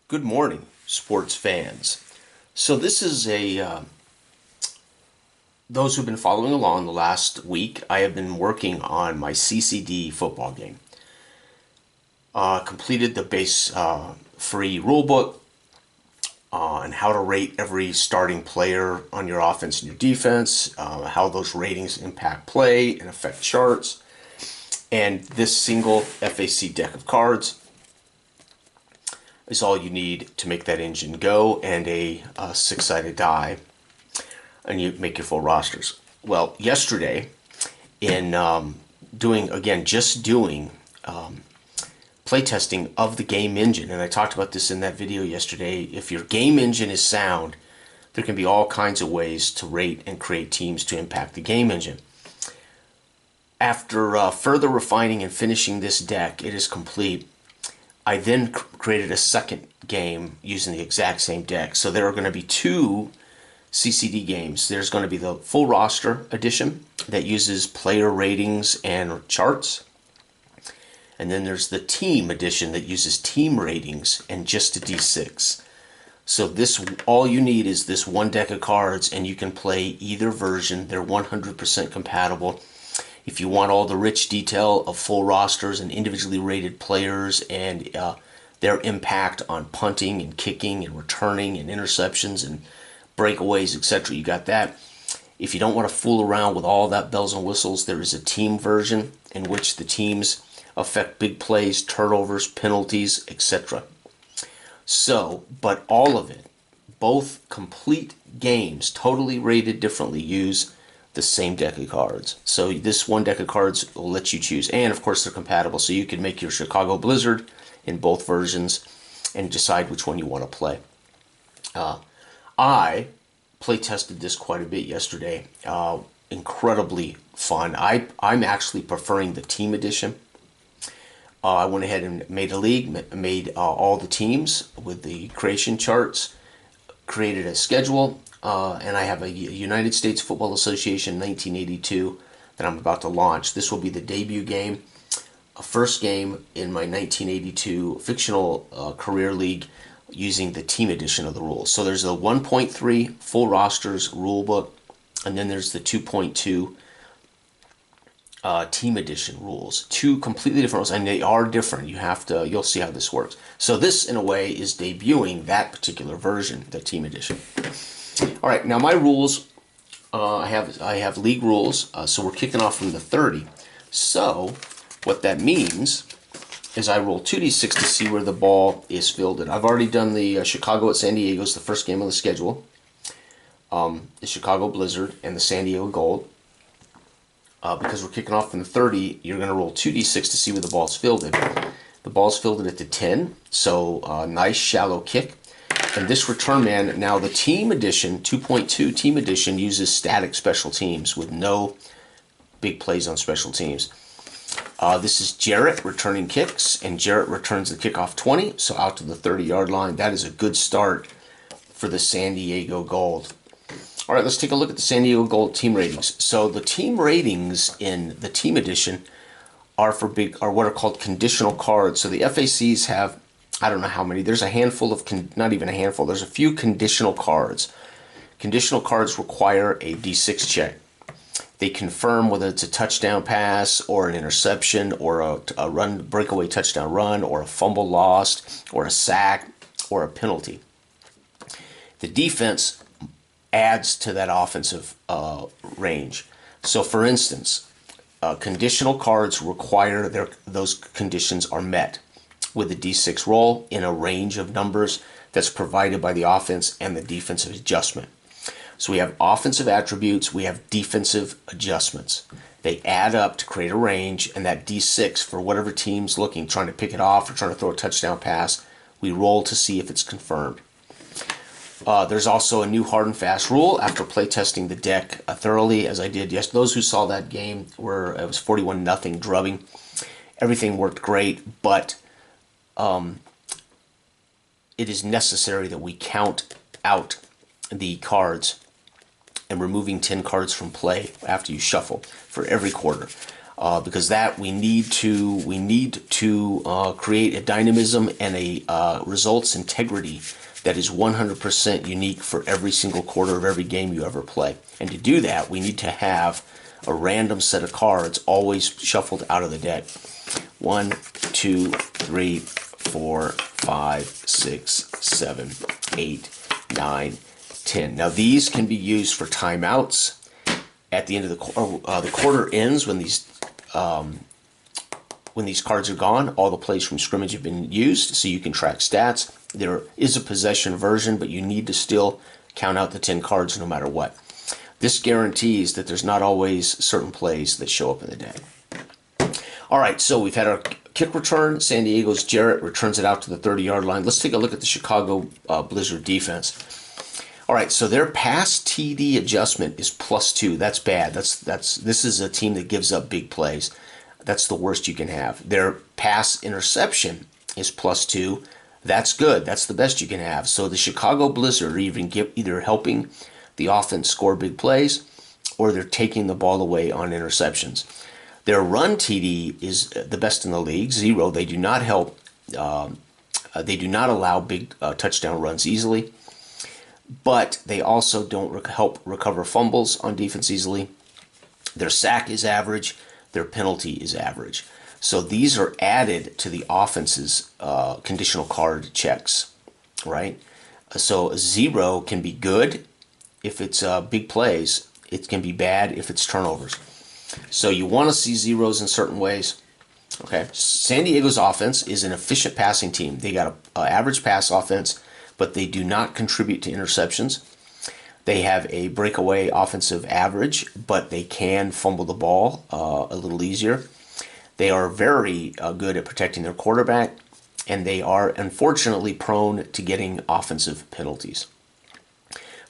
Good morning, sports fans. So this is those who've been following along the last week, I have been working on my CCD football game. Completed the base free rulebook on how to rate every starting player on your offense and your defense, how those ratings impact play and affect charts, and this single FAC deck of cards is all you need to make that engine go, and a six-sided die, and you make your full rosters. Well, yesterday, in doing playtesting of the game engine, and I talked about this in that video yesterday. If your game engine is sound, there can be all kinds of ways to rate and create teams to impact the game engine. After further refining and finishing this deck, it is complete. I then created a second game using the exact same deck. So there are going to be two CCD games. There's going to be the full roster edition that uses player ratings and charts. And then there's the team edition that uses team ratings and just a D6. So this, all you need is this one deck of cards, and you can play either version. They're 100% compatible. If you want all the rich detail of full rosters and individually rated players and their impact on punting and kicking and returning and interceptions and breakaways, etc., you got that. If you don't want to fool around with all that bells and whistles, there is a team version in which the teams affect big plays, turnovers, penalties, etc. So, but all of it, both complete games, totally rated differently, use the same deck of cards. So this one deck of cards will let you choose, and of course they're compatible, so you can make your Chicago Blizzard in both versions and decide which one you want to play. I play tested this quite a bit yesterday. Incredibly fun. I'm actually preferring the team edition. I went ahead and made a league, made all the teams with the creation charts, created a schedule, and I have a United States Football Association 1982 that I'm about to launch. This will be the debut game, a first game in my 1982 fictional career league using the team edition of the rules. So there's a 1.3 full rosters rule book, and then there's the 2.2 team edition rules. Two completely different rules, and they are different. You'll see how this works. So this, in a way, is debuting that particular version, the team edition. All right, now my rules, I have league rules, so we're kicking off from the 30. So what that means is I roll 2d6 to see where the ball is fielded. I've already done the Chicago at San Diego is the first game on the schedule. The Chicago Blizzard and the San Diego Gold. Because we're kicking off from the 30, you're going to roll 2d6 to see where the ball's fielded. The ball's fielded at the 10, so nice shallow kick. And this return man, now the team edition, 2.2 team edition, uses static special teams with no big plays on special teams. This is Jarrett returning kicks, and Jarrett returns the kickoff 20, so out to the 30-yard line. That is a good start for the San Diego Gold. All right, let's take a look at the San Diego Gold team ratings. So the team ratings in the team edition are what are called conditional cards. So the FACs have, I don't know how many. There's a handful of, not even a handful. There's a few conditional cards. Conditional cards require a D6 check. They confirm whether it's a touchdown pass or an interception or a run, breakaway touchdown run, or a fumble lost or a sack or a penalty. The defense adds to that offensive range. So for instance, conditional cards require those conditions are met with a D6 roll in a range of numbers that's provided by the offense and the defensive adjustment. So we have offensive attributes, we have defensive adjustments. They add up to create a range, and that D6 for whatever team's looking, trying to pick it off or trying to throw a touchdown pass, we roll to see if it's confirmed. There's also a new hard and fast rule after playtesting the deck thoroughly, as I did yesterday. Those who saw that game, where it was 41-0 drubbing, everything worked great, but it is necessary that we count out the cards and removing 10 cards from play after you shuffle for every quarter. because that we need to create a dynamism and a results integrity that is 100% unique for every single quarter of every game you ever play. And to do that, we need to have a random set of cards always shuffled out of the deck. 1, 2, 3, 4, 5, 6, 7, 8, 9, 10. Now these can be used for timeouts. At the end of the quarter ends when these cards are gone. All the plays from scrimmage have been used, so you can track stats. There is a possession version, but you need to still count out the 10 cards no matter what. This guarantees that there's not always certain plays that show up in the deck. All right, so we've had our kick return. San Diego's Jarrett returns it out to the 30-yard line. Let's take a look at the Chicago Blizzard defense. All right, so their pass TD adjustment is +2. That's bad. This is a team that gives up big plays. That's the worst you can have. Their pass interception is +2. That's good. That's the best you can have. So the Chicago Blizzard are either helping the offense score big plays, or they're taking the ball away on interceptions. Their run TD is the best in the league, 0. They do not help. They do not allow big touchdown runs easily, but they also don't help recover fumbles on defense easily. Their sack is average. Their penalty is average. So these are added to the offense's conditional card checks, right? So a 0 can be good if it's big plays. It can be bad if it's turnovers. So you want to see zeros in certain ways. Okay. San Diego's offense is an efficient passing team. They got an average pass offense, but they do not contribute to interceptions. They have a breakaway offensive average, but they can fumble the ball a little easier. They are very good at protecting their quarterback, and they are unfortunately prone to getting offensive penalties.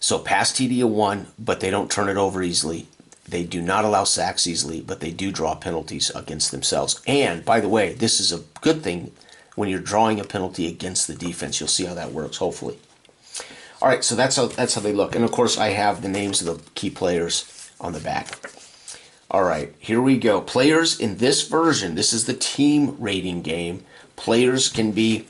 So pass TD a 1, but they don't turn it over easily. They do not allow sacks easily, but they do draw penalties against themselves. And by the way, this is a good thing when you're drawing a penalty against the defense. You'll see how that works, hopefully. All right, so that's how they look. And of course, I have the names of the key players on the back. All right, here we go. Players in this version, this is the team rating game. Players can be,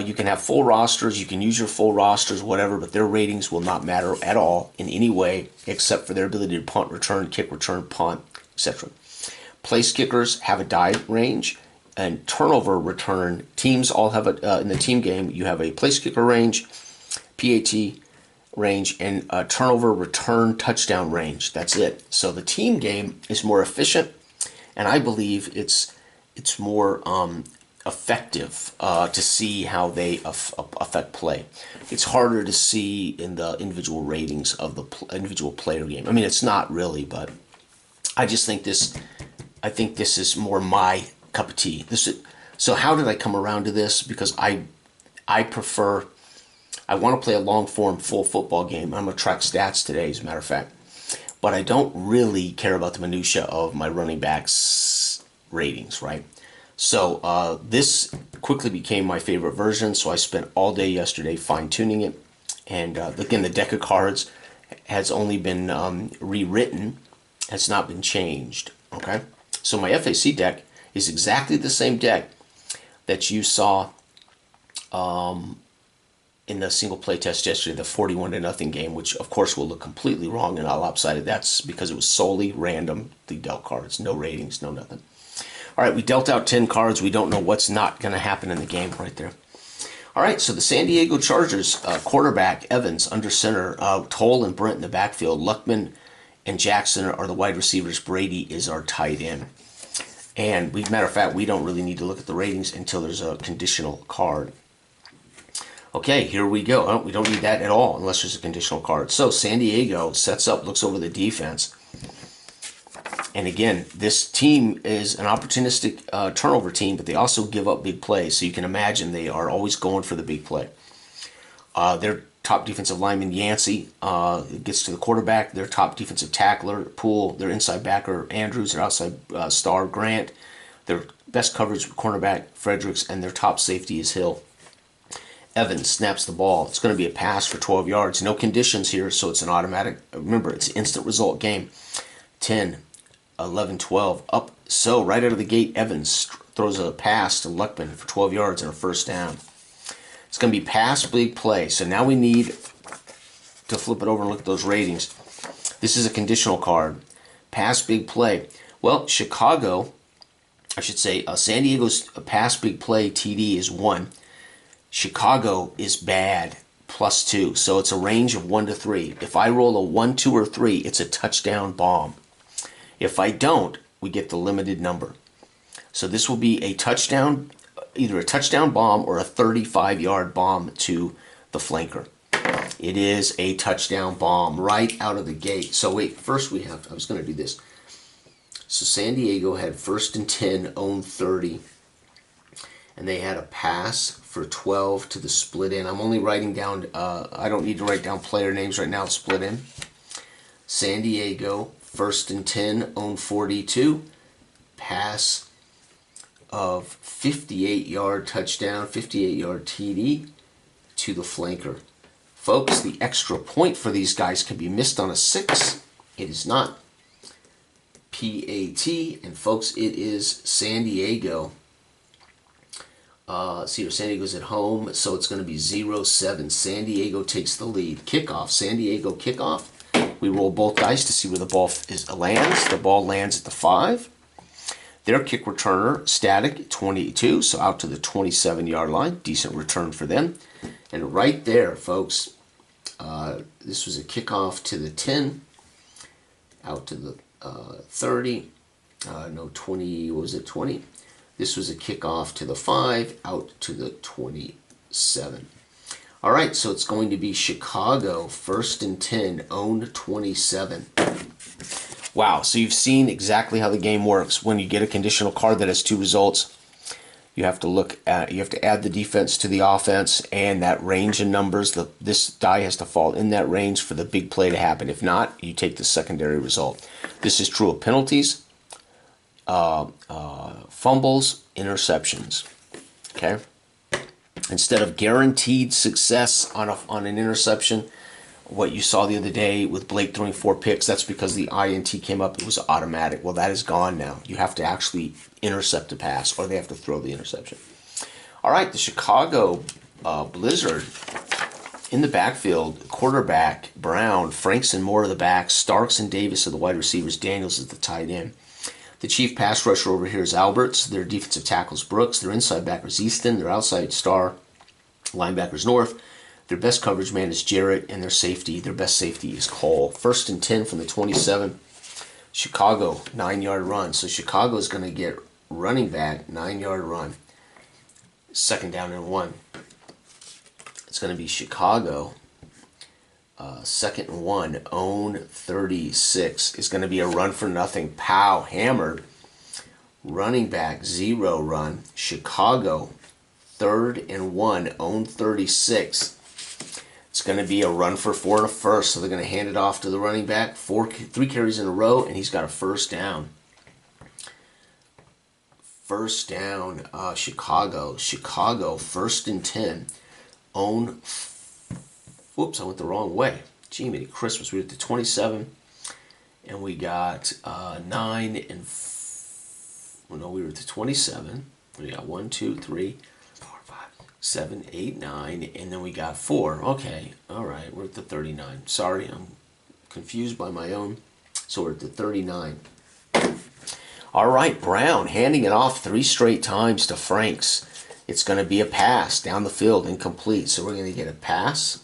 you can have full rosters, you can use your full rosters, whatever, but their ratings will not matter at all in any way except for their ability to punt, return, kick, return, punt, etc. Place kickers have a die range, and turnover return teams all have in the team game, you have a place kicker range, PAT range, and a turnover return touchdown range. That's it. So the team game is more efficient, and I believe it's more effective to see how they affect play. It's harder to see in the individual ratings of the individual player game. I mean, it's not really, but I just think this. I think this is more my cup of tea. So how did I come around to this? Because I prefer. I want to play a long-form, full football game. I'm going to track stats today, as a matter of fact. But I don't really care about the minutia of my running backs' ratings, right? So this quickly became my favorite version, so I spent all day yesterday fine-tuning it. And again, the deck of cards has only been rewritten. It's not been changed, okay? So my FAC deck is exactly the same deck that you saw in the single play test yesterday, the 41-0 game, which of course will look completely wrong and all lopsided. That's because it was solely random, the dealt cards, no ratings, no nothing. All right, we dealt out 10 cards. We don't know what's not going to happen in the game right there. All right, so the San Diego Chargers quarterback, Evans, under center, Toll and Brent in the backfield, Luckman and Jackson are the wide receivers. Brady is our tight end. And matter of fact, we don't really need to look at the ratings until there's a conditional card. Okay, here we go. Oh, we don't need that at all unless there's a conditional card. So San Diego sets up, looks over the defense. And again, this team is an opportunistic turnover team, but they also give up big plays. So you can imagine they are always going for the big play. Their top defensive lineman, Yancey, gets to the quarterback. Their top defensive tackler, Poole. Their inside backer, Andrews. Their outside star, Grant. Their best coverage cornerback, Fredericks. And their top safety is Hill. Evans snaps the ball. It's going to be a pass for 12 yards. No conditions here, so it's an automatic. Remember, it's an instant result game. 10, 11-12. Up, so right out of the gate, Evans throws a pass to Luckman for 12 yards and a first down. It's going to be pass, big play. So now we need to flip it over and look at those ratings. This is a conditional card. Pass, big play. Well, Chicago, I should say, San Diego's pass, big play TD is 1. Chicago is bad, +2. So it's a range of 1 to 3. If I roll a 1, 2, or 3, it's a touchdown bomb. If I don't, we get the limited number. So this will be a touchdown, either a touchdown bomb or a 35-yard bomb to the flanker. It is a touchdown bomb right out of the gate. So wait, first we have, I was going to do this. So San Diego had 1st and 10, owned 30. And they had a pass for 12 to the split end. I'm only writing down, I don't need to write down player names right now, split end. San Diego, 1st and 10, owned 42. Pass of 58-yard touchdown, 58-yard TD to the flanker. Folks, the extra point for these guys can be missed on a 6. It is not. PAT, and folks, it is San Diego. See here, San Diego's at home, so it's going to be 0-7. San Diego takes the lead. Kickoff, San Diego kickoff. We roll both dice to see where the ball lands. The ball lands at the 5. Their kick returner, static, 22, so out to the 27-yard line. Decent return for them. And right there, folks, this was a kickoff to the 10, out to the 30, no, 20, what was it, 20? This was a kickoff to the 5, out to the 27. All right, so it's going to be Chicago, 1st and 10, owned 27. Wow, so you've seen exactly how the game works. When you get a conditional card that has 2 results, you have to look at, you have to add the defense to the offense and that range in numbers. This die has to fall in that range for the big play to happen. If not, you take the secondary result. This is true of penalties, fumbles, interceptions. Okay. Instead of guaranteed success on an interception, what you saw the other day with Blake throwing 4 picks, that's because the INT came up. It was automatic. Well, that is gone now. You have to actually intercept a pass, or they have to throw the interception. All right, the Chicago Blizzard in the backfield, quarterback, Brown, Franks and Moore are the backs, Starks and Davis are the wide receivers, Daniels is the tight end. The chief pass rusher over here is Alberts. Their defensive tackles, Brooks. Their inside backer is Easton. Their outside star linebackers, North. Their best coverage man is Jarrett, and their best safety is Cole. 1st and 10 from the 27. Chicago, 9-yard run. So Chicago is going to get running back, 9-yard run. 2nd down and 1. It's going to be Chicago, 2nd and 1, own 36. It's going to be a run for nothing. Pow, hammered. Running back, 0 run. Chicago, 3rd and 1, own 36. It's going to be a run for 4 and a first, so they're going to hand it off to the running back. 3 carries in a row, and he's got a first down. First down, Chicago. Chicago, 1st and 10. Own. Whoops, I went the wrong way. Gee, many Christmas. We were at the 27, and we got 9 and. Well, no, we were at the 27. We got 1, 2, 3, 4, 5, 7, 8, 9, and then we got 4. Okay, all right, we're at the 39. Sorry, I'm confused by my own. So we're at the 39. All right, Brown handing it off 3 straight times to Franks. It's going to be a pass down the field, incomplete. So we're going to get a pass,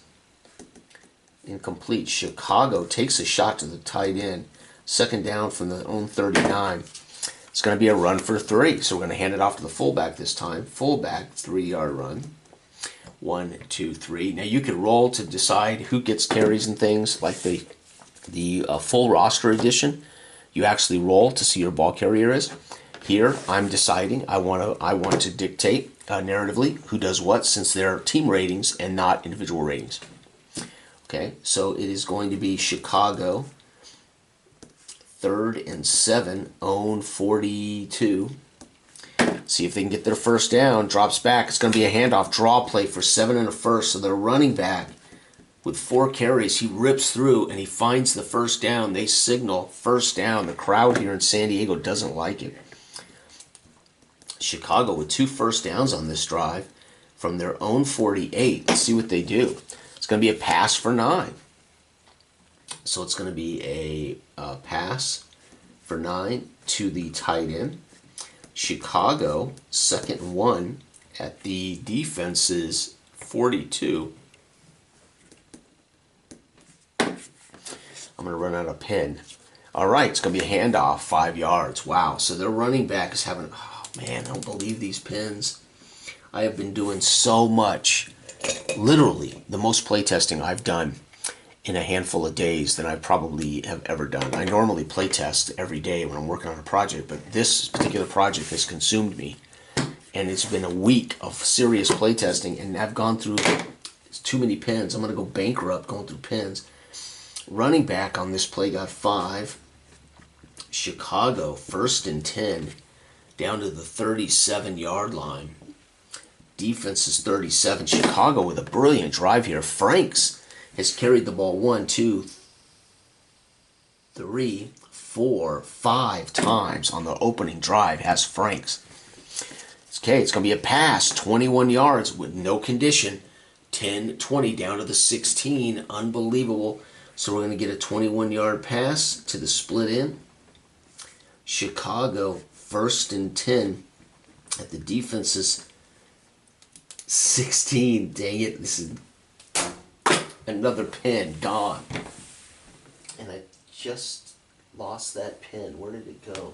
incomplete. Chicago takes a shot to the tight end. 2nd down from the own 39. It's going to be a run for 3. So we're going to hand it off to the fullback this time. Fullback, 3-yard run. 1, 2, 3. Now you could roll to decide who gets carries and things, like the full roster edition. You actually roll to see your ball carrier is. Here, I'm deciding I want to dictate narratively who does what, since they're team ratings and not individual ratings. Okay, so it is going to be Chicago, 3rd and 7, own 42. See if they can get their first down. Drops back. It's going to be a handoff draw play for 7 and a first. So their running back with 4 carries, he rips through and he finds the first down. They signal first down. The crowd here in San Diego doesn't like it. Chicago with 2 first downs on this drive from their own 48. Let's see what they do. It's going to be a pass for 9. So it's going to be a pass for 9 to the tight end. Chicago, 2nd and 1 at the defense's 42. I'm going to run out of pen. All right, it's going to be a handoff, 5 yards. Wow, so their running back is having, oh man, I don't believe these pins. I have been doing so much, literally the most play testing I've done in a handful of days than I probably have ever done. I normally play test every day when I'm working on a project, but this particular project has consumed me. And it's been a week of serious play testing, and I've gone through too many pins. I'm going to go bankrupt going through pins. Running back on this play got 5. Chicago, 1st and 10, down to the 37-yard line. Defense is 37. Chicago with a brilliant drive here. Franks has carried the ball 1, 2, 3, 4, 5 times on the opening drive. Has Franks. Okay, it's going to be a pass, 21 yards with no condition. 10-20 down to the 16. Unbelievable. So we're going to get a 21-yard pass to the split end. Chicago, 1st and 10 at the defense's 16. Dang it, this is another pin gone. And I just lost that pin. Where did it go?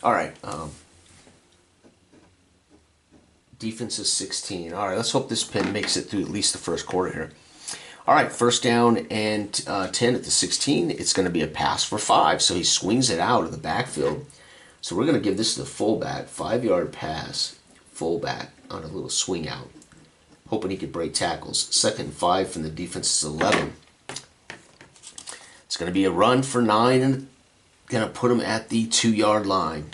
All right. Defense is 16. All right, let's hope this pin makes it through at least the first quarter here. All right, 1st down and 10 at the 16. It's going to be a pass for 5. So he swings it out of the backfield. So we're going to give this to the fullback. 5-yard pass, fullback on a little swing out. Hoping he could break tackles. 2nd and 5 from the defense's 11. It's going to be a run for 9 and going to put him at the 2-yard line.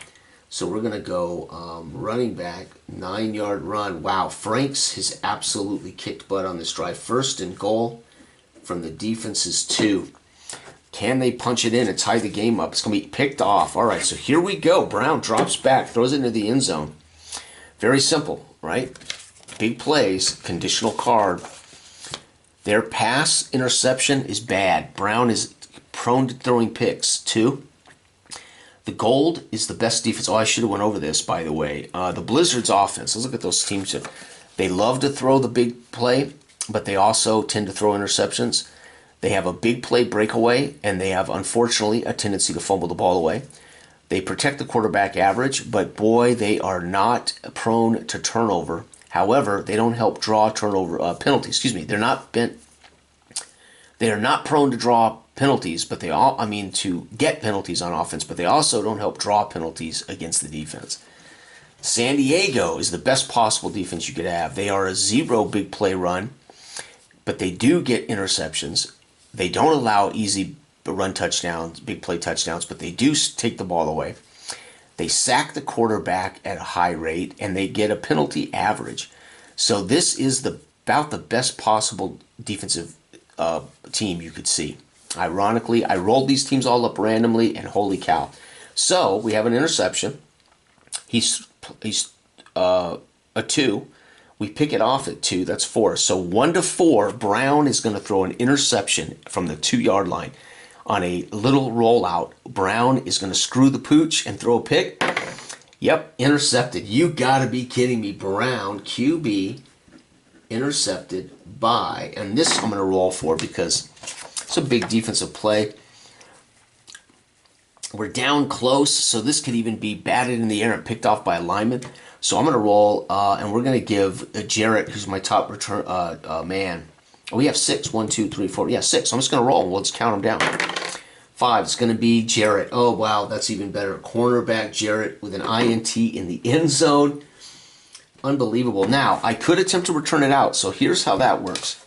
So we're going to go running back, 9-yard run. Wow, Franks has absolutely kicked butt on this drive. 1st and goal from the defense's 2. Can they punch it in and tie the game up? It's going to be picked off. All right, so here we go. Brown drops back, throws it into the end zone. Very simple, right? Big plays, conditional card. Their pass interception is bad. Brown is prone to throwing picks. 2. The Gold is the best defense. Oh, I should have went over this, by the way. The Blizzards offense. Let's look at those teams. They love to throw the big play, but they also tend to throw interceptions. They have a big play breakaway, and they have, unfortunately, a tendency to fumble the ball away. They protect the quarterback average, but boy, they are not prone to turnover. However, they don't help draw turnover penalties. Excuse me. They are not prone to draw penalties, but to get penalties on offense, but they also don't help draw penalties against the defense. San Diego is the best possible defense you could have. They are a 0 big play run, but they do get interceptions. They don't allow easy run touchdowns, big play touchdowns, but they do take the ball away. They sack the quarterback at a high rate, and they get a penalty average. So this is about the best possible defensive team you could see. Ironically, I rolled these teams all up randomly, and holy cow. So we have an interception. He's a 2. We pick it off at 2. That's 4. So 1-4, Brown is going to throw an interception from the 2-yard line. On a little rollout, Brown is going to screw the pooch and throw a pick. Yep, intercepted. You got to be kidding me. Brown, QB, intercepted by, and this I'm going to roll for because it's a big defensive play. We're down close, so this could even be batted in the air and picked off by a lineman. So I'm going to roll, and we're going to give Jarrett, who's my top return man. Oh, we have 6. 1, 2, 3, 4. Yeah, 6. So I'm just going to roll. We'll just count them down. 5. It's going to be Jarrett. Oh, wow, that's even better. Cornerback Jarrett with an INT in the end zone. Unbelievable. Now, I could attempt to return it out. So here's how that works.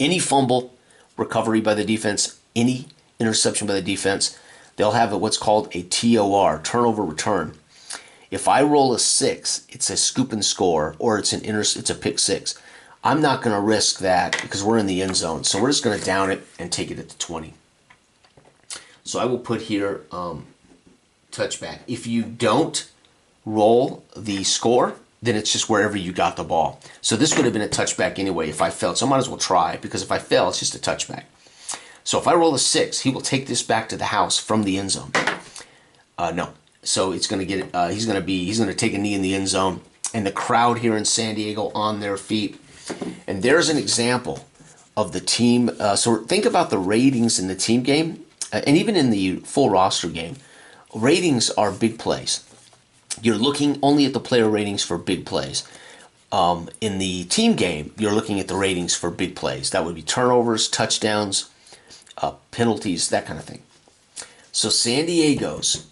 Any fumble, recovery by the defense, any interception by the defense, they'll have what's called a TOR, turnover return. If I roll a 6, it's a scoop and score, or it's a pick 6. I'm not going to risk that because we're in the end zone. So we're just going to down it and take it at the 20. So I will put here touchback. If you don't roll the score, then it's just wherever you got the ball. So this would have been a touchback anyway if I failed. So I might as well try, because if I fail, it's just a touchback. So if I roll a 6, he will take this back to the house from the end zone. No. So it's going to get. He's going to take a knee in the end zone, and the crowd here in San Diego on their feet. And there's an example of the team. So think about the ratings in the team game, and even in the full roster game. Ratings are big plays. You're looking only at the player ratings for big plays. In the team game, you're looking at the ratings for big plays. That would be turnovers, touchdowns, penalties, that kind of thing. So San Diego's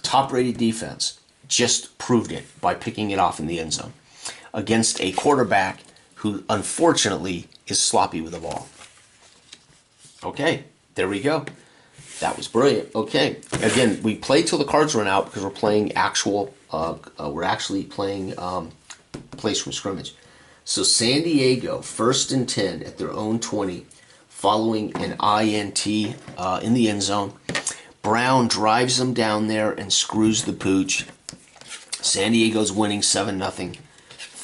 top-rated defense just proved it by picking it off in the end zone against a quarterback who unfortunately is sloppy with the ball. Okay, there we go. That was brilliant. Okay, again, we play till the cards run out because we're playing actual. We're actually playing plays from scrimmage. So San Diego, 1st and 10 at their own 20, following an INT in the end zone. Brown drives them down there and screws the pooch. San Diego's winning 7-0.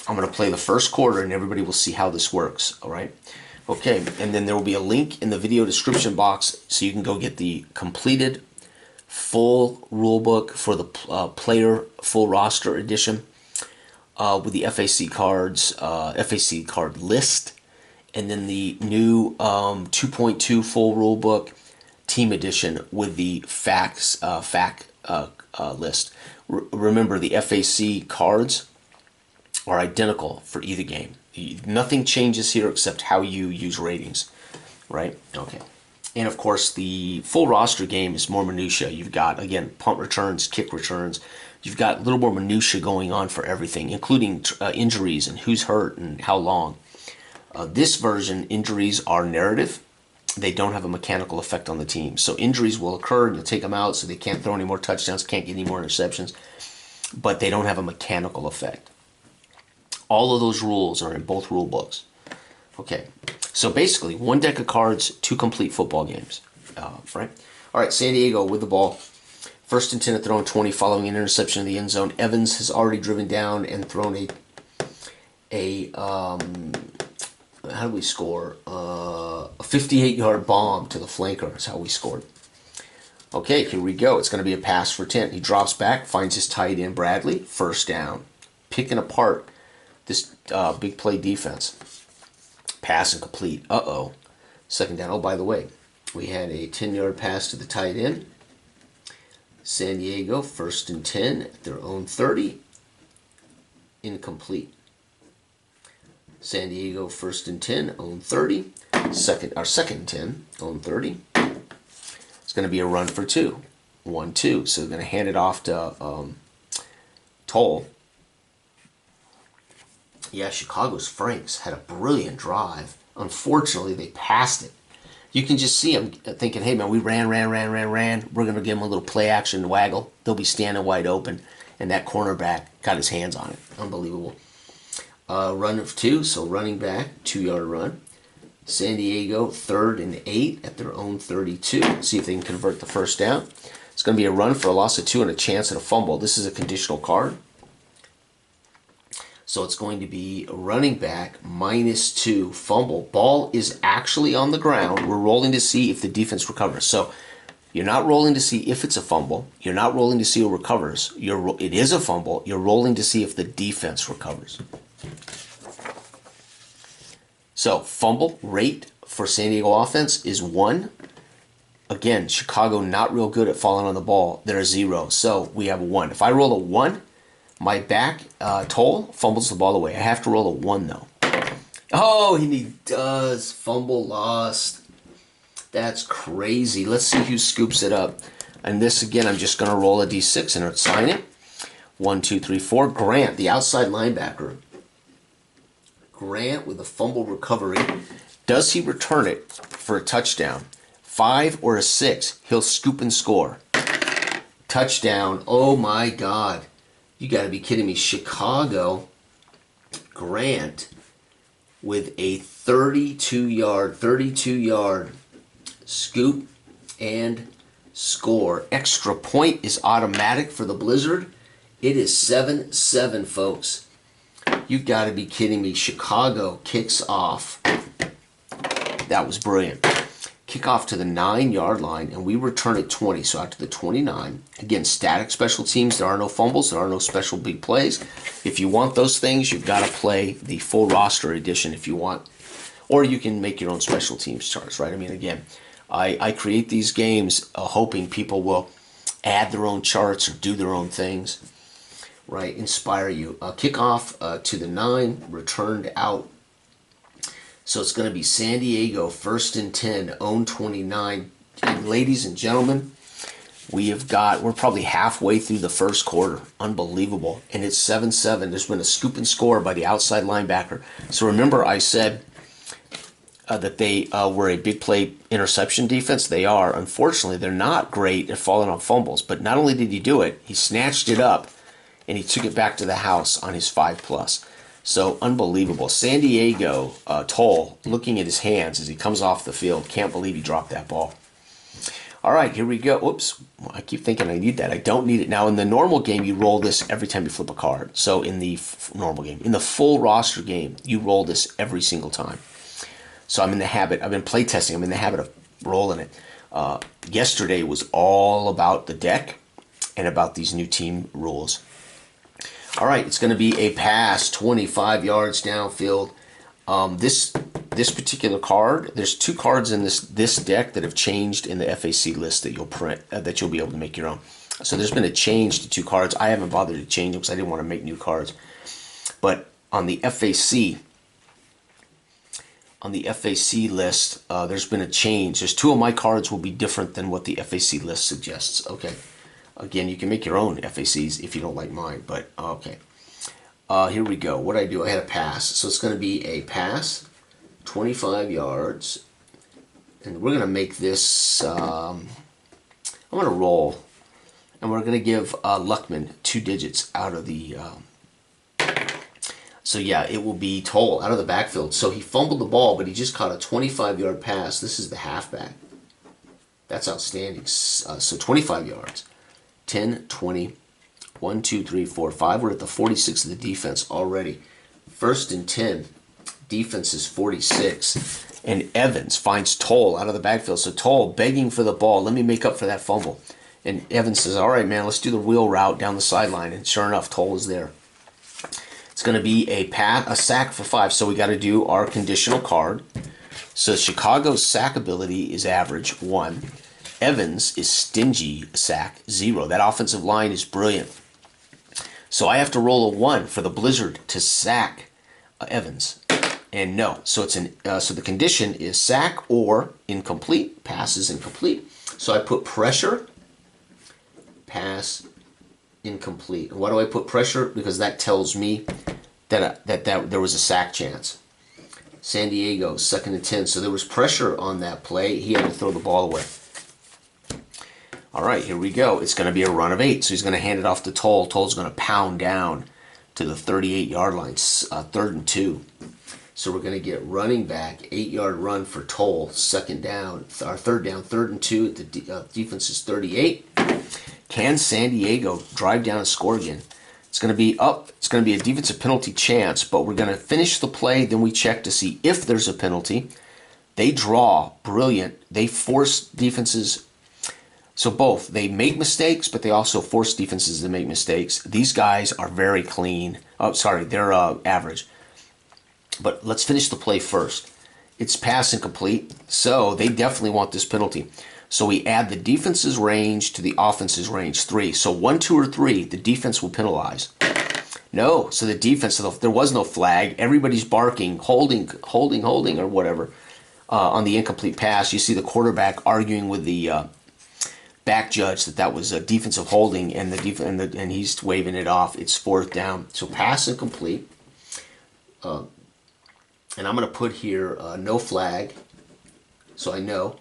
I'm going to play the first quarter and everybody will see how this works, all right? Okay, and then there will be a link in the video description box so you can go get the completed full rulebook for the player full roster edition with the FAC cards, FAC card list, and then the new 2.2 full rulebook team edition with the FAC list. Remember, the FAC cards are identical for either game. Nothing changes here except how you use ratings, right? Okay. And of course, the full roster game is more minutia. You've got, again, punt returns, kick returns. You've got a little more minutia going on for everything, including injuries and who's hurt and how long. This version, injuries are narrative. They don't have a mechanical effect on the team. So injuries will occur and you'll take them out so they can't throw any more touchdowns, can't get any more interceptions, but they don't have a mechanical effect. All of those rules are in both rule books. Okay, so basically, 1 deck of cards, 2 complete football games, right? All right, San Diego with the ball. 1st and 10 at their own 20, following an interception in the end zone. Evans has already driven down and thrown how do we score? A 58-yard bomb to the flanker is how we scored. Okay, here we go. It's going to be a pass for 10. He drops back, finds his tight end, Bradley. 1st down. Picking apart this big play defense. Pass incomplete. Uh-oh. 2nd down. Oh, by the way, we had a 10-yard pass to the tight end. San Diego, 1st and 10 at their own 30. Incomplete. San Diego, 1st and 10, own 30. Second and 10, own 30. It's going to be a run for 2. 1-2. So they're going to hand it off to Toll. Yeah, Chicago's Franks had a brilliant drive. Unfortunately, they passed it. You can just see them thinking, hey, man, we ran. We're going to give them a little play action waggle. They'll be standing wide open. And that cornerback got his hands on it. Unbelievable. Run of 2, so running back, 2-yard run. San Diego, 3rd and 8 at their own 32. See if they can convert the 1st down. It's going to be a run for a loss of 2 and a chance at a fumble. This is a conditional card. So it's going to be a running back, -2, fumble. Ball is actually on the ground. We're rolling to see if the defense recovers. So you're not rolling to see if it's a fumble. You're not rolling to see who recovers. It is a fumble. You're rolling to see if the defense recovers. So fumble rate for San Diego offense is 1. Again, Chicago not real good at falling on the ball. They're a 0. So we have a 1. If I roll a 1, my back, Toll, fumbles the ball away. I have to roll a 1, though. Oh, and he does. Fumble lost. That's crazy. Let's see who scoops it up. And this, again, I'm just going to roll a d6 and sign it. 1, 2, 3, 4. Grant, the outside linebacker. Grant with a fumble recovery. Does he return it for a touchdown? 5 or a 6. He'll scoop and score. Touchdown. Oh, my God. You got to be kidding me. Chicago, Grant with a 32-yard scoop and score. Extra point is automatic for the Blizzard. It is 7-7, folks. You've got to be kidding me. Chicago kicks off. That was brilliant. Kickoff to the 9-yard line, and we return at 20, so out to the 29. Again, static special teams. There are no fumbles. There are no special big plays. If you want those things, you've got to play the full roster edition if you want. Or you can make your own special teams charts, right? I mean, again, I create these games hoping people will add their own charts or do their own things, right? Inspire you. Kickoff to the 9, returned out. So it's going to be San Diego, 1st and 10, own 29. And ladies and gentlemen, we're probably halfway through the first quarter. Unbelievable. And it's 7-7. There's been a scoop and score by the outside linebacker. So remember I said that they were a big play interception defense. They are. Unfortunately, they're not great at falling on fumbles. But not only did he do it, he snatched it up and he took it back to the house on his 5+. So unbelievable. San Diego, Toll, looking at his hands as he comes off the field. Can't believe he dropped that ball. All right, here we go. Oops, I keep thinking I need that. I don't need it. Now, in the normal game, you roll this every time you flip a card. So in the normal game. In the full roster game, you roll this every single time. So I'm in the habit, I've been play testing, I'm in the habit of rolling it. Yesterday was all about the deck and about these new team rules. All right, it's going to be a pass, 25 yards downfield. This particular card, there's 2 cards in this deck that have changed in the FAC list that you'll print, that you'll be able to make your own. So there's been a change to 2 cards. I haven't bothered to change them because I didn't want to make new cards. But on the FAC list, there's been a change. There's 2 of my cards will be different than what the FAC list suggests. Okay. Again, you can make your own FACs if you don't like mine, but okay. Here we go. What did I do? I had a pass. So it's going to be a pass, 25 yards. And we're going to make this, I'm going to roll. And we're going to give Luckman 2 digits out of the, so yeah, it will be Toll out of the backfield. So he fumbled the ball, but he just caught a 25-yard pass. This is the halfback. That's outstanding. So 25 yards. 10, 20, 1, 2, 3, 4, 5. We're at the 46 of the defense already. 1st and 10. Defense is 46. And Evans finds Toll out of the backfield. So Toll begging for the ball. Let me make up for that fumble. And Evans says, all right, man, let's do the wheel route down the sideline. And sure enough, Toll is there. It's going to be a sack for 5. So we got to do our conditional card. So Chicago's sack ability is average, 1. Evans is stingy, sack, 0. That offensive line is brilliant. So I have to roll a 1 for the Blizzard to sack Evans. And no. So it's so the condition is sack or incomplete. Pass is incomplete. So I put pressure, pass, incomplete. And why do I put pressure? Because that tells me that there was a sack chance. San Diego, 2nd and 10. So there was pressure on that play. He had to throw the ball away. All right, here we go. It's going to be a run of 8. So he's going to hand it off to Toll. Toll's going to pound down to the 38-yard line, 3rd and 2. So we're going to get running back, 8-yard run for Toll, 2nd down, our 3rd down, 3rd and 2. The defense is 38. Can San Diego drive down and score again? It's going to be up. It's going to be a defensive penalty chance, but we're going to finish the play. Then we check to see if there's a penalty. They draw. Brilliant. They force defenses. So both, they make mistakes, but they also force defenses to make mistakes. These guys are very clean. Oh, sorry, they're average. But let's finish the play first. It's pass incomplete, so they definitely want this penalty. So we add the defense's range to the offense's range, 3. So 1, 2, or 3, the defense will penalize. No, so the defense, so there was no flag. Everybody's barking, holding, or whatever on the incomplete pass. You see the quarterback arguing with the back judge that was a defensive holding, and and he's waving it off. It's 4th down. So pass incomplete. And I'm going to put here no flag. So I know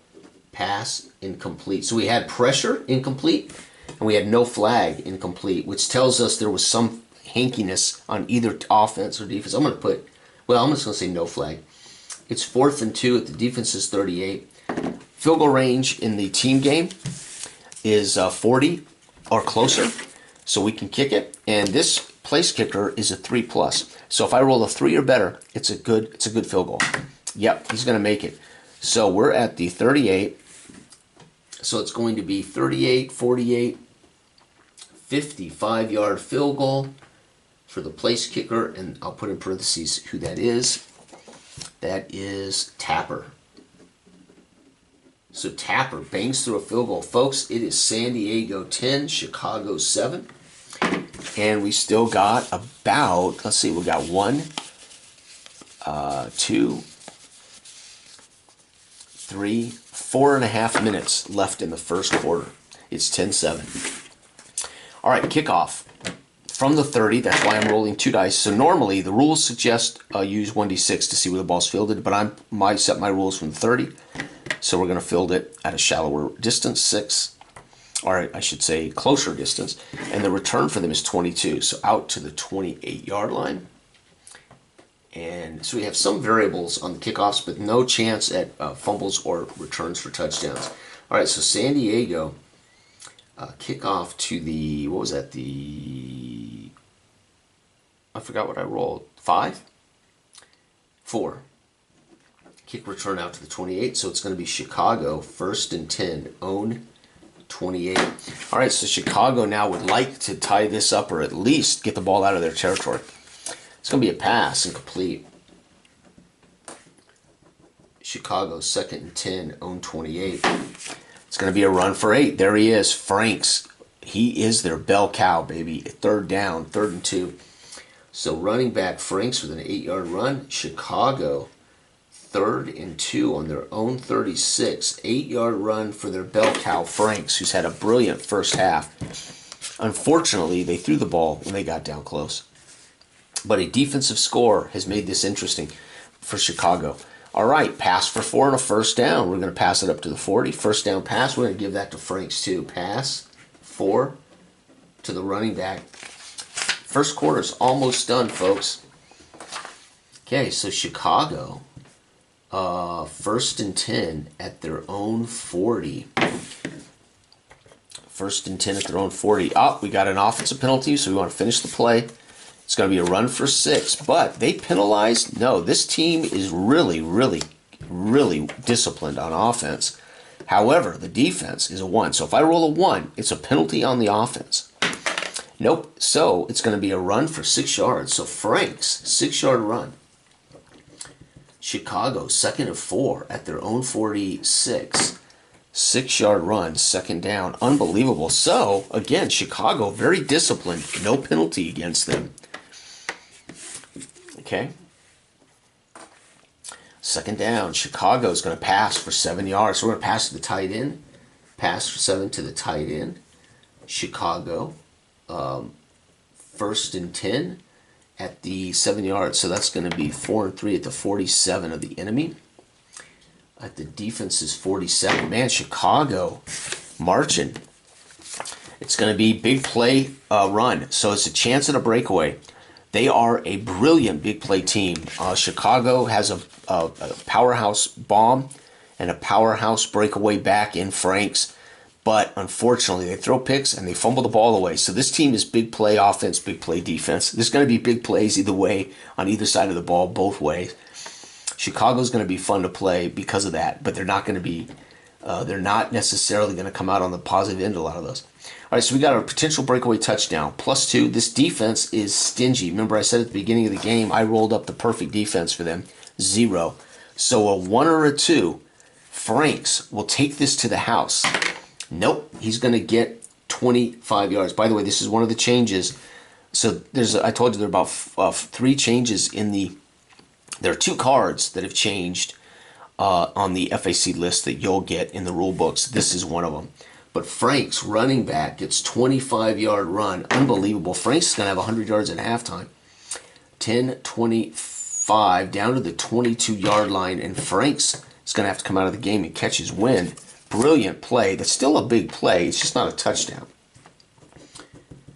pass incomplete. So we had pressure incomplete, and we had no flag incomplete, which tells us there was some hankiness on either offense or defense. I'm going to put Well, I'm just going to say no flag. It's 4th and 2 at the defense's 38. Field goal range in the team game is 40 or closer, so we can kick it. And this place kicker is a 3+. So if I roll a 3 or better, it's a good field goal. Yep, he's going to make it. So we're at the 38. So it's going to be 38, 48, 55-yard field goal for the place kicker, and I'll put in parentheses who that is. That is Tapper. So Tapper bangs through a field goal. Folks, it is San Diego 10, Chicago 7. And we still got about, let's see, we got 1, 2, 3, 4.5 minutes left in the first quarter. It's 10-7. All right, kickoff from the 30. That's why I'm rolling 2 dice. So normally the rules suggest use 1d6 to see where the ball's fielded, but I set my rules from the 30. So we're going to field it at a shallower distance, 6, or I should say closer distance. And the return for them is 22, so out to the 28-yard line. And so we have some variables on the kickoffs, but no chance at fumbles or returns for touchdowns. All right, so San Diego kickoff to the, what was that, I forgot what I rolled, 5? 4. Kick return out to the 28, so it's going to be Chicago, 1st and 10, own 28. All right, so Chicago now would like to tie this up or at least get the ball out of their territory. It's going to be a pass and complete. Chicago, 2nd and 10, own 28. It's going to be a run for 8. There he is, Franks. He is their bell cow, baby. 3rd down, 3rd and 2. So running back Franks with an 8-yard run. Chicago, 3rd and 2 on their own 36. 8-yard run for their bell cow Franks, who's had a brilliant first half. Unfortunately, they threw the ball when they got down close. But a defensive score has made this interesting for Chicago. All right, pass for 4 and a 1st down. We're going to pass it up to the 40. 1st down pass. We're going to give that to Franks too. Pass 4 to the running back. First quarter's almost done, folks. Okay, so Chicago, 1st and 10 at their own 40. 1st and 10 at their own 40. Oh, we got an offensive penalty, so we want to finish the play. It's going to be a run for 6, but they penalized? No, this team is really, really, really disciplined on offense. However, the defense is a 1. So if I roll a 1, it's a penalty on the offense. Nope. So it's going to be a run for 6 yards. So Franks, 6-yard run. Chicago, 2nd and 4 at their own 46. 6-yard run, 2nd down. Unbelievable. So, again, Chicago, very disciplined. No penalty against them. Okay. 2nd down. Chicago's going to pass for 7 yards. So we're going to pass to the tight end. Pass for 7 to the tight end. Chicago, 1st and 10 at the 7 yards. So that's going to be 4 and 3 at the 47 of the enemy. At the defense's 47. Man, Chicago marching. It's going to be big play run. So it's a chance at a breakaway. They are a brilliant big play team. Chicago has a powerhouse bomb and a powerhouse breakaway back in Franks. But unfortunately, they throw picks and they fumble the ball away. So this team is big play offense, big play defense. There's going to be big plays either way on either side of the ball, both ways. Chicago's going to be fun to play because of that, but they're not going to be, they're not necessarily going to come out on the positive end of a lot of those. All right, so we got a potential breakaway touchdown, +2. This defense is stingy. Remember I said at the beginning of the game, I rolled up the perfect defense for them, 0. So a 1 or a 2, Franks will take this to the house. Nope, he's going to get 25 yards. By the way, this is one of the changes. So I told you there are about 3 changes in the, there are 2 cards that have changed on the FAC list that you'll get in the rule books. This is one of them. But Franks, running back, gets 25-yard run. Unbelievable. Franks is going to have 100 yards at halftime. 10-25 down to the 22-yard line. And Franks is going to have to come out of the game and catch his win. Brilliant play. That's still a big play. It's just not a touchdown.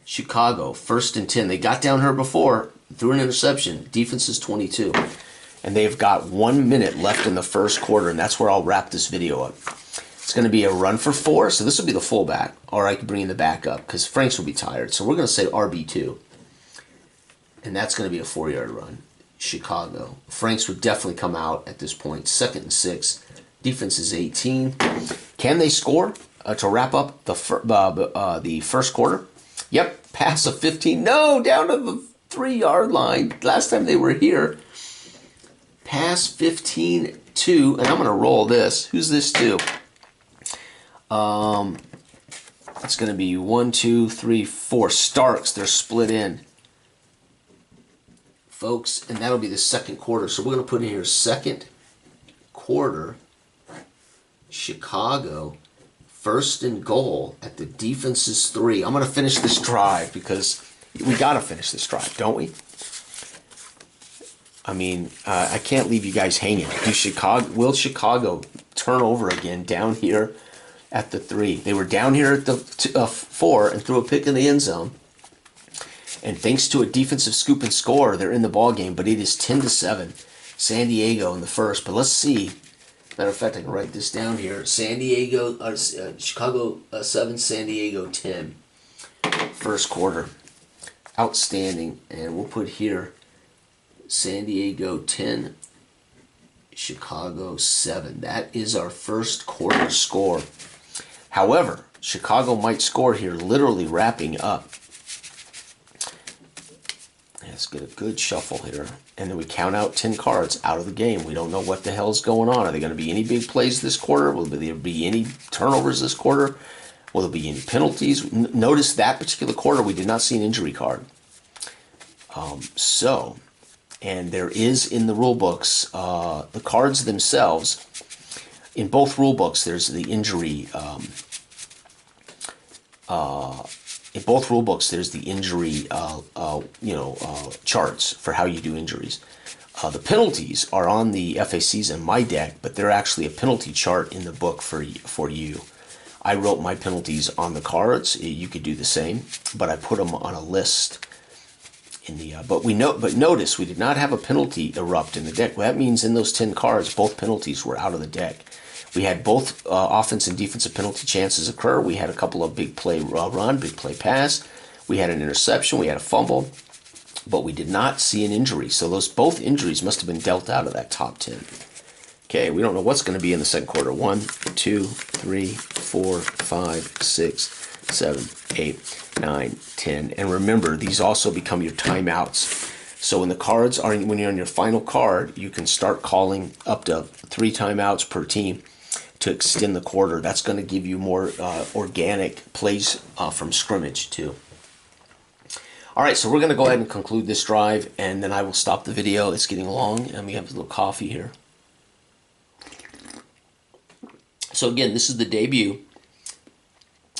Chicago, 1st and 10. They got down here before, threw an interception. Defense is 22. and they've got 1 minute left in the first quarter, and that's where I'll wrap this video up. It's going to be a run for 4, so this will be the fullback, or I could bring in the backup because Franks will be tired. So we're going to say RB2, and that's going to be a 4-yard run. Chicago. Franks would definitely come out at this point. 2nd and 6. Defense is 18. Can they score to wrap up the first quarter? Yep, pass of 15. No, down to the 3-yard line. Last time they were here. Pass 15-2, and I'm going to roll this. Who's this to? It's going to be 1, 2, 3, 4 Starks. They're split in, folks, and that'll be the second quarter. So we're going to put in here second quarter, Chicago, 1st and goal at the defense's 3. I'm going to finish this drive because we got to finish this drive, don't we? I mean, I can't leave you guys hanging. Will Chicago turn over again down here at the 3? They were down here at the 4 and threw a pick in the end zone. And thanks to a defensive scoop and score, they're in the ball game. But it is 10-7, San Diego in the first. But let's see. Matter of fact, I can write this down here. Chicago 7, San Diego 10. First quarter, outstanding. And we'll put here San Diego 10, Chicago 7. That is our first quarter score. However, Chicago might score here, literally wrapping up. Let's get a good shuffle here. And then we count out 10 cards out of the game. We don't know what the hell's going on. Are there going to be any big plays this quarter? Will there be any turnovers this quarter? Will there be any penalties? Notice that particular quarter we did not see an injury card. And there is in the rule books, the cards themselves, in both rule books, there's the injury. In both rule books, there's the injury, charts for how you do injuries. The penalties are on the FACs in my deck, but they're actually a penalty chart in the book for you. I wrote my penalties on the cards. You could do the same, but I put them on a list. But notice we did not have a penalty erupt in the deck. Well, that means in those 10 cards, both penalties were out of the deck. We had both offense and defensive penalty chances occur. We had a couple of big play run, big play pass. We had an interception. We had a fumble, but we did not see an injury. So both injuries must have been dealt out of that top 10. Okay, we don't know what's going to be in the second quarter. 1, 2, 3, 4, 5, 6, 7, 8, 9, 10. And remember, these also become your timeouts. So when you're on your final card, you can start calling up to 3 timeouts per team to extend the quarter. That's going to give you more organic plays from scrimmage too. All right, so we're going to go ahead and conclude this drive, and then I will stop the video. It's getting long, and we have a little coffee here. So again, this is the debut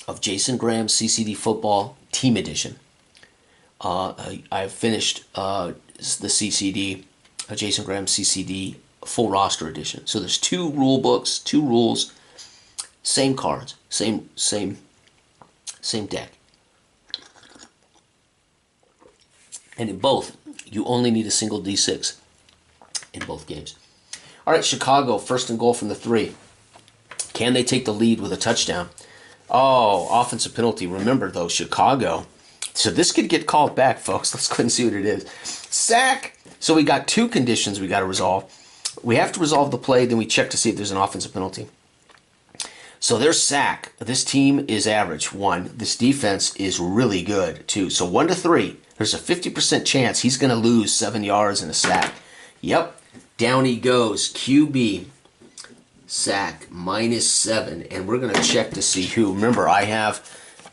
of Jason Graham's CCD Football Team Edition. I've finished the CCD, Jason Graham CCD Full Roster Edition. So there's 2 rule books, 2 rules, same cards, same deck. And in both, you only need a single D6 in both games. All right, Chicago, 1st and goal from the 3. Can they take the lead with a touchdown? Oh, offensive penalty. Remember, though, Chicago. So this could get called back, folks. Let's go ahead and see what it is. Sack. So we got 2 conditions we got to resolve. We have to resolve the play, then we check to see if there's an offensive penalty. So there's sack. This team is average, 1. This defense is really good, 2. So 1 to 3. There's a 50% chance he's going to lose 7 yards in a sack. Yep. Down he goes. QB. Sack -7, and we're going to check to see who. Remember, I have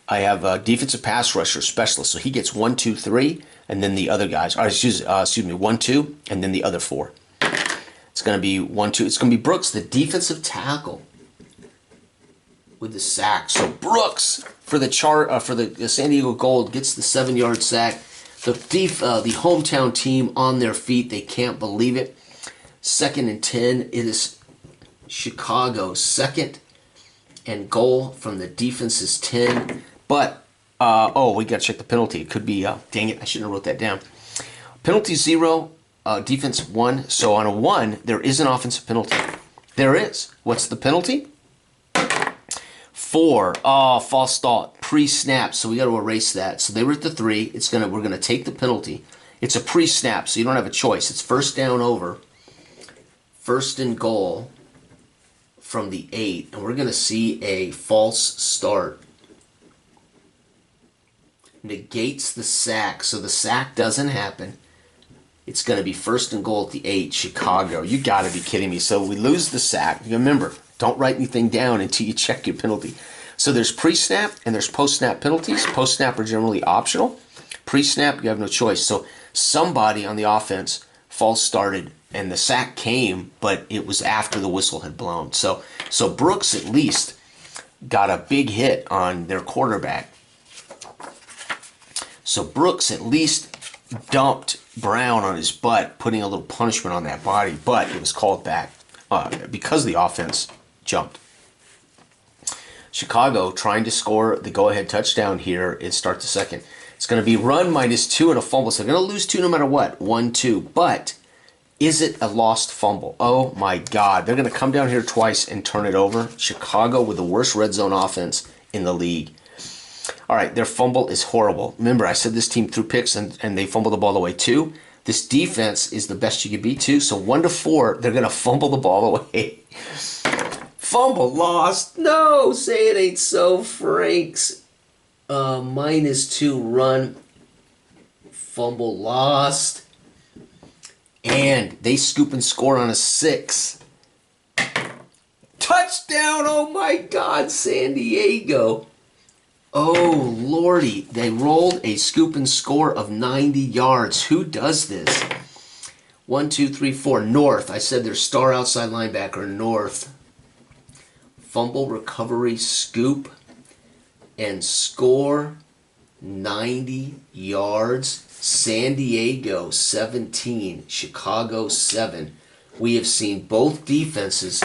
a defensive pass rusher specialist, so he gets 1, 2, 3, and then the other guys. Or excuse me, 1, 2, and then the other 4. It's going to be 1, 2. It's going to be Brooks, the defensive tackle, with the sack. So Brooks for the San Diego Gold gets the 7-yard sack. The hometown team on their feet. They can't believe it. 2nd and 10. It is Chicago, 2nd and goal from the defense's 10. But, we got to check the penalty. It could be, dang it, I shouldn't have wrote that down. Penalty 0, defense 1. So on a 1, there is an offensive penalty. There is. What's the penalty? 4. Oh, false start. Pre-snap. So we got to erase that. So they were at the 3. We're gonna take the penalty. It's a pre-snap, so you don't have a choice. It's first down over. First and goal from the 8. And we're gonna see a false start. Negates the sack. So the sack doesn't happen. It's going to be first and goal at the 8, Chicago. You got to be kidding me. So we lose the sack. Remember, don't write anything down until you check your penalty. So there's pre-snap and there's post-snap penalties. Post-snap are generally optional. Pre-snap, you have no choice. So somebody on the offense false started and the sack came, but it was after the whistle had blown. So Brooks at least got a big hit on their quarterback. So Brooks at least dumped Brown on his butt, putting a little punishment on that body, but it was called back because the offense jumped. Chicago trying to score the go-ahead touchdown here and start the second. It's going to be run -2 and a fumble, so they're going to lose 2 no matter what, 1-2. But is it a lost fumble? Oh my God. They're going to come down here twice and turn it over. Chicago with the worst red zone offense in the league. All right, their fumble is horrible. Remember, I said this team threw picks and they fumbled the ball away too. This defense is the best you could be too. So 1-4, they're going to fumble the ball away. Fumble lost. No, say it ain't so, Franks. -2 run. Fumble lost. And they scoop and score on a 6. Touchdown, oh my God, San Diego. Oh, Lordy. They rolled a scoop and score of 90 yards. Who does this? 1, 2, 3, 4. North. I said their star outside linebacker, North. Fumble, recovery, scoop, and score 90 yards. San Diego 17, Chicago 7. We have seen both defenses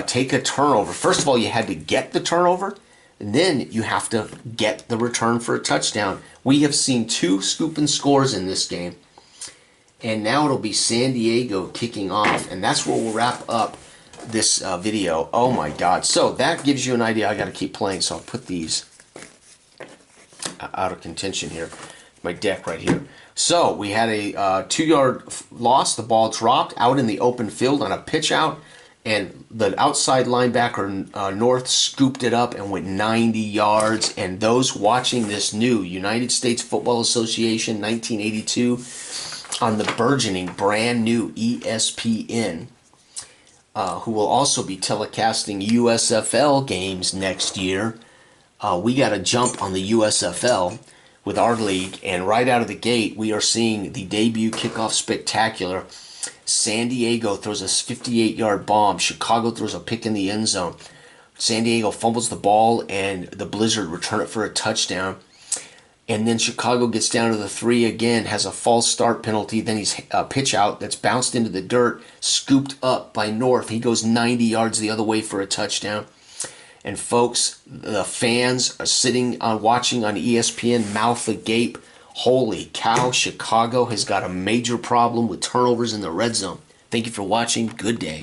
take a turnover. First of all, you had to get the turnover. And then you have to get the return for a touchdown. We have seen 2 scoop and scores in this game. And now it'll be San Diego kicking off. And that's where we'll wrap up this video. Oh my God. So that gives you an idea. I got to keep playing. So I'll put these out of contention here. My deck right here. So we had a 2-yard loss. The ball dropped out in the open field on a pitch out. And the outside linebacker, North, scooped it up and went 90 yards. And those watching this new United States Football Association 1982 on the burgeoning brand new ESPN, who will also be telecasting USFL games next year. We got to jump on the USFL with our league. And right out of the gate, we are seeing the debut kickoff spectacular. San Diego throws a 58-yard bomb. Chicago throws a pick in the end zone. San Diego fumbles the ball, and the Blizzard return it for a touchdown. And then Chicago gets down to the 3 again, has a false start penalty. Then he's a pitch out that's bounced into the dirt, scooped up by North. He goes 90 yards the other way for a touchdown. And folks, the fans are sitting watching on ESPN, mouth agape. Holy cow, Chicago has got a major problem with turnovers in the red zone. Thank you for watching. Good day.